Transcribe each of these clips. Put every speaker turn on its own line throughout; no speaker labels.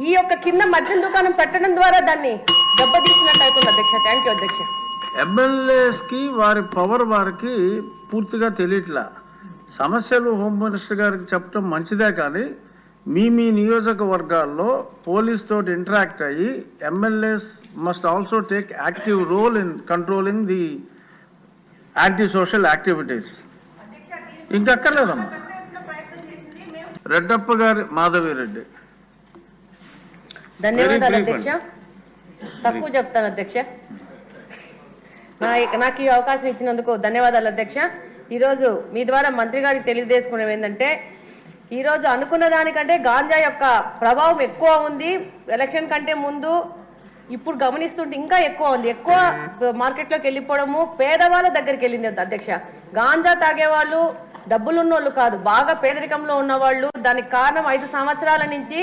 ఈ యొక్క కింద మద్యం దుకాణం పెట్టడం ద్వారా దాన్ని దెబ్బతీసినట్టు అవుతుంది అధ్యక్ష. థ్యాంక్ యూ అధ్యక్ష.
ఎమ్మెల్యేస్కి వారి పవర్ వారికి పూర్తిగా తెలియట్లా. సమస్యలు హోమ్ మినిస్టర్ గారికి చెప్పడం మంచిదే, కానీ మీ నియోజకవర్గాల్లో పోలీస్ తోటి ఇంటరాక్ట్ అయ్యి MLAs must also take active role in controlling the anti social activities. ఇంకక్కర్లేదమ్మా. రెడ్డప్ప గారి మాధవిరెడ్డి.
ధన్యవాదాలు అధ్యక్ష. తక్కువ చెప్తాను అధ్యక్ష. నాకు ఈ అవకాశం ఇచ్చినందుకు ధన్యవాదాలు అధ్యక్ష. ఈరోజు మీ ద్వారా మంత్రి గారికి తెలియజేసుకునేది ఏంటంటే, ఈరోజు అనుకున్న దానికంటే గాంజా యొక్క ప్రభావం ఎక్కువ ఉంది. ఎలక్షన్ కంటే ముందు ఇప్పుడు గమనిస్తుంటే ఇంకా ఎక్కువ ఉంది. ఎక్కువ మార్కెట్లోకి వెళ్ళిపోవడము, పేదవాళ్ళ దగ్గరికి వెళ్ళింది అధ్యక్ష. గాంజా తాగేవాళ్ళు డబ్బులున్నోళ్ళు కాదు, బాగా పేదరికంలో ఉన్నవాళ్ళు. దానికి కారణం 5 సంవత్సరాల నుంచి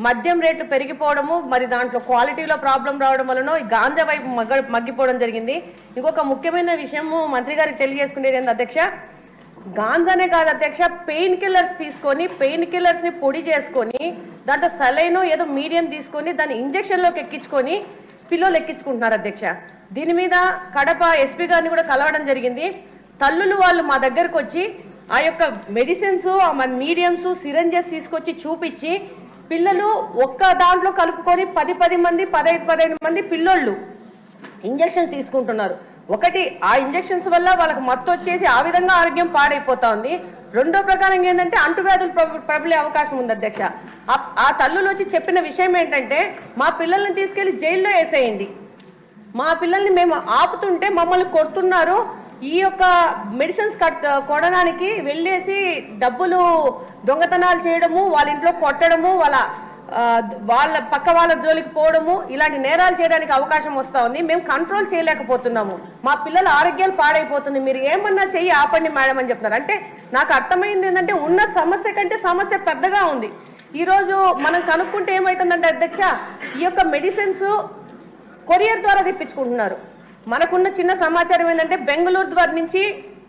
మద్యం రేట్లు పెరిగిపోవడము, మరి దాంట్లో క్వాలిటీలో ప్రాబ్లం రావడం వలన ఈ గాంజా వైపు మగ్గిపోవడం జరిగింది. ఇంకొక ముఖ్యమైన విషయము మంత్రి గారికి తెలియజేసుకునేది ఏంటి అధ్యక్ష, గాంజానే కాదు అధ్యక్ష, పెయిన్ కిల్లర్స్ తీసుకొని పెయిన్ కిల్లర్స్ ని పొడి చేసుకొని దాంట్లో సలైనో ఏదో మీడియం తీసుకొని దాన్ని ఇంజక్షన్లోకి ఎక్కించుకొని పిల్లలు ఎక్కించుకుంటున్నారు అధ్యక్ష. దీని మీద కడప ఎస్పీ గారిని కూడా కలవడం జరిగింది. తల్లులు వాళ్ళు మా దగ్గరకు వచ్చి ఆ యొక్క మెడిసిన్స్, మీడియంస్, సిరంజెస్ తీసుకొచ్చి చూపించి పిల్లలు ఒక్క దాంట్లో కలుపుకొని 10 మంది 15 మంది పిల్లోళ్ళు ఇంజక్షన్ తీసుకుంటున్నారు. ఒకటి, ఆ ఇంజక్షన్స్ వల్ల వాళ్ళకి మత్తు వచ్చేసి ఆ విధంగా ఆరోగ్యం పాడైపోతా ఉంది. రెండో ప్రకారం ఏంటంటే అంటువ్యాధులు ప్రబలే అవకాశం ఉంది అధ్యక్ష. ఆ తల్లులు వచ్చి చెప్పిన విషయం ఏంటంటే, మా పిల్లల్ని తీసుకెళ్లి జైల్లో వేసేయండి, మా పిల్లల్ని మేము ఆపుతుంటే మమ్మల్ని కొడుతున్నారు, ఈ యొక్క మెడిసిన్స్ కొనడానికి వెళ్ళేసి డబ్బులు దొంగతనాలు చేయడము, వాళ్ళ ఇంట్లో కొట్టడము, వాళ్ళ పక్క వాళ్ళ జోలికి పోవడము, ఇలాంటి నేరాలు చేయడానికి అవకాశం వస్తూ ఉంది. మేము కంట్రోల్ చేయలేకపోతున్నాము, మా పిల్లల ఆరోగ్యాలు పాడైపోతుంది, మీరు ఏమన్నా చెయ్యి ఆపండి మేడం అని చెప్తున్నారు. అంటే నాకు అర్థమైంది ఏంటంటే, ఉన్న సమస్య కంటే సమస్య పెద్దగా ఉంది. ఈరోజు మనం కనుక్కుంటే ఏమవుతుందంటే అధ్యక్ష, ఈ యొక్క మెడిసిన్స్ కొరియర్ ద్వారా తెప్పించుకుంటున్నారు. మనకున్న చిన్న సమాచారం ఏంటంటే, బెంగళూరు ద్వారా నుంచి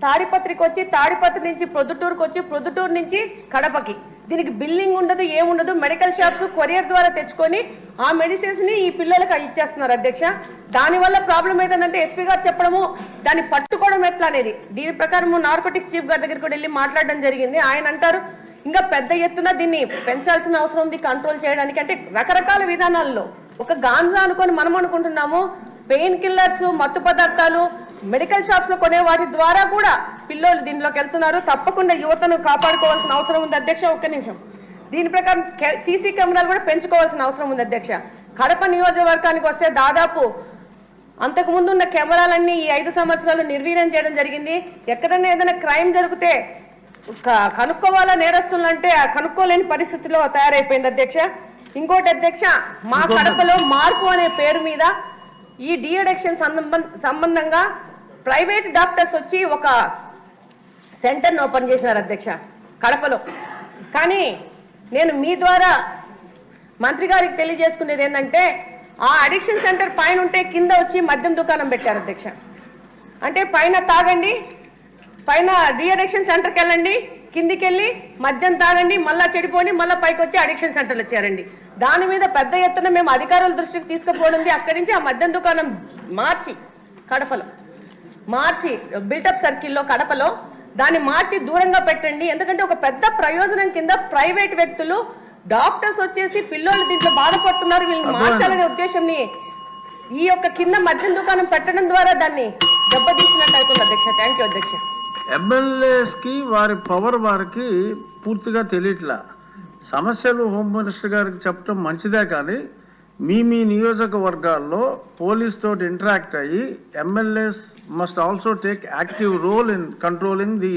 తాడిపత్రికి వచ్చి, తాడిపత్రి నుంచి ప్రొద్దుటూరుకు వచ్చి, ప్రొద్దుటూరు నుంచి కడపకి, దీనికి బిల్లింగ్ ఉండదు, ఏముండదు. మెడికల్ షాప్స్ కొరియర్ ద్వారా తెచ్చుకొని ఆ మెడిసిన్స్ ని ఈ పిల్లలకు ఇచ్చేస్తున్నారు అధ్యక్ష. దానివల్ల ప్రాబ్లం ఏంటంటే, ఎస్పీ గారు చెప్పడము, దాన్ని పట్టుకోవడం ఎట్లా అనేది. దీని ప్రకారం నార్కోటిక్స్ చీఫ్ గారి దగ్గరికి కూడా వెళ్ళి మాట్లాడడం జరిగింది. ఆయన అంటారు ఇంకా పెద్ద ఎత్తున దీన్ని పెంచాల్సిన అవసరం ఉంది కంట్రోల్ చేయడానికి. అంటే రకరకాల విధానాల్లో, ఒక గాంజా అనుకొని మనం అనుకుంటున్నాము, పెయిన్ కిల్లర్స్, మత్తు పదార్థాలు మెడికల్ షాప్స్ లో కొనే వాటి ద్వారా కూడా పిల్లలు దీనిలోకి వెళ్తున్నారు. తప్పకుండా యువతను కాపాడుకోవాల్సిన అవసరం ఉంది అధ్యక్ష. ఒక్క నిమిషం. దీని ప్రకారం సీసీ కెమెరాలు కూడా పెంచుకోవాల్సిన అవసరం ఉంది అధ్యక్ష. కడప నియోజకవర్గానికి వస్తే దాదాపు అంతకు ముందు ఉన్న కెమెరాలన్నీ ఈ 5 సంవత్సరాలు నిర్వీర్యం చేయడం జరిగింది. ఎక్కడైనా ఏదైనా క్రైమ్ జరిగితే కనుక్కోవాలా నేరస్తులు అంటే కనుక్కోలేని పరిస్థితిలో తయారైపోయింది అధ్యక్ష. ఇంకోటి అధ్యక్ష, మా కడపలో మార్పు అనే పేరు మీద ఈ డి అడిక్షన్ సంబంధంగా ప్రైవేట్ డాక్టర్స్ వచ్చి ఒక సెంటర్ని ఓపెన్ చేసినారు అధ్యక్ష కడపలో. కానీ నేను మీ ద్వారా మంత్రి గారికి తెలియజేసుకునేది ఏంటంటే, ఆ అడిక్షన్ సెంటర్ పైన ఉంటే కింద వచ్చి మద్యం దుకాణం పెట్టారు అధ్యక్ష. అంటే పైన తాగండి, పైన డి అడిక్షన్ సెంటర్కి వెళ్ళండి, కిందికి వెళ్ళి మద్యం తాగండి, మళ్ళా చెడిపోండి, మళ్ళీ పైకి వచ్చి అడిక్షన్ సెంటర్లు వచ్చారండి. దాని మీద పెద్ద ఎత్తున మేము అధికారుల దృష్టికి తీసుకుపోవడం, అక్కడి నుంచి ఆ మద్యం దుకాణం కడపలో మార్చి బిల్టప్ సర్కిల్లో కడపలో దాన్ని మార్చి దూరంగా పెట్టండి. ఎందుకంటే ఒక పెద్ద ప్రయోజనం కింద ప్రైవేట్ వ్యక్తులు డాక్టర్స్ వచ్చేసి పిల్లలు దీంట్లో బాధపడుతున్నారు, వీళ్ళని మార్చాలనే ఉద్దేశంని ఈ యొక్క కింద మద్యం దుకాణం పెట్టడం ద్వారా దాన్ని దెబ్బతీసినట్టు అవుతుంది అధ్యక్ష. థ్యాంక్ యూ అధ్యక్ష.
ఎమ్మెల్యేస్కి వారి పవర్ వారికి పూర్తిగా తెలియట్లా. సమస్యలు హోమ్ మినిస్టర్ గారికి చెప్పడం మంచిదే, కానీ మీ నియోజకవర్గాల్లో పోలీస్ తోటి ఇంటరాక్ట్ అయ్యి MLAs must also take active role in controlling the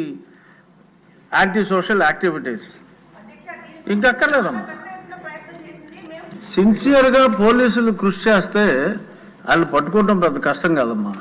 anti social activities. ఇంకక్కర్లేదమ్మా. సిన్సియర్గా పోలీసులు కృషి చేస్తే వాళ్ళు పట్టుకోవడం పెద్ద కష్టం కాదమ్మా.